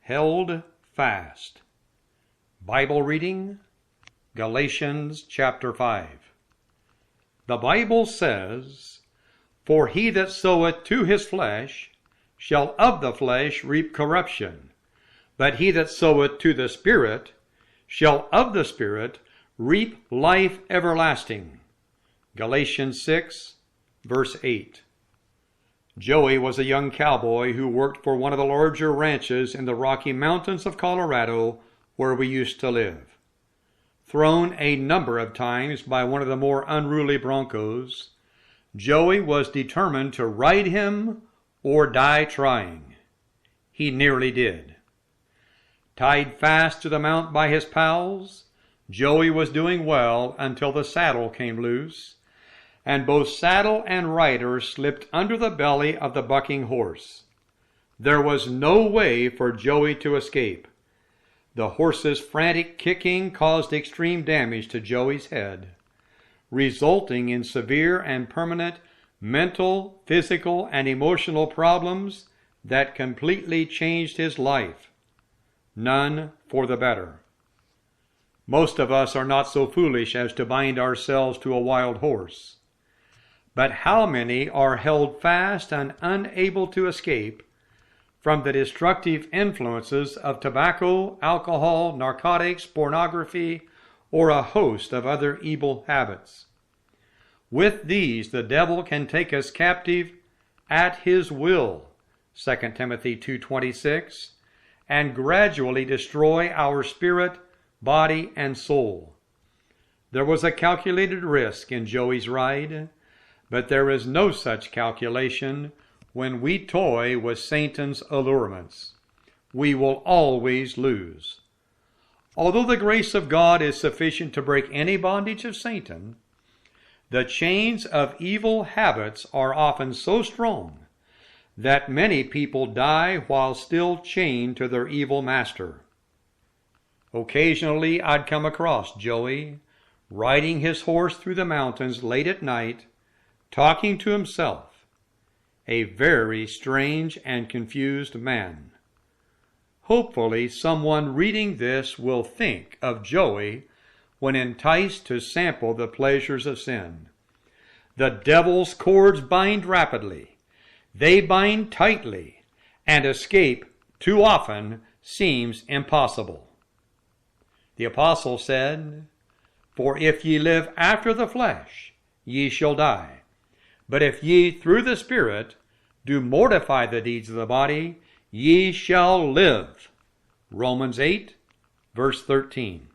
held fast. Bible reading, Galatians chapter 5. The Bible says, "For he that soweth to his flesh shall of the flesh reap corruption, but he that soweth to the Spirit shall of the Spirit reap life everlasting." Galatians 6, verse 8. Joey was a young cowboy who worked for one of the larger ranches in the Rocky Mountains of Colorado where we used to live. Thrown a number of times by one of the more unruly broncos, Joey was determined to ride him or die trying. He nearly did. Tied fast to the mount by his pals, Joey was doing well until the saddle came loose, and both saddle and rider slipped under the belly of the bucking horse. There was no way for Joey to escape. The horse's frantic kicking caused extreme damage to Joey's head, resulting in severe and permanent mental, physical, and emotional problems that completely changed his life. None for the better. Most of us are not so foolish as to bind ourselves to a wild horse. But how many are held fast and unable to escape from the destructive influences of tobacco, alcohol, narcotics, pornography, or a host of other evil habits? With these, the devil can take us captive at his will, 2 Timothy 2:26, and gradually destroy our spirit, body, and soul. There was a calculated risk in Joey's ride, but there is no such calculation when we toy with Satan's allurements. We will always lose. Although the grace of God is sufficient to break any bondage of Satan, the chains of evil habits are often so strong that many people die while still chained to their evil master. Occasionally I'd come across Joey riding his horse through the mountains late at night, talking to himself, a very strange and confused man. Hopefully someone reading this will think of Joey when enticed to sample the pleasures of sin. The devil's cords bind rapidly, they bind tightly, and escape too often seems impossible. The apostle said, "For if ye live after the flesh, ye shall die. But if ye through the Spirit do mortify the deeds of the body, ye shall live." Romans 8, verse 13.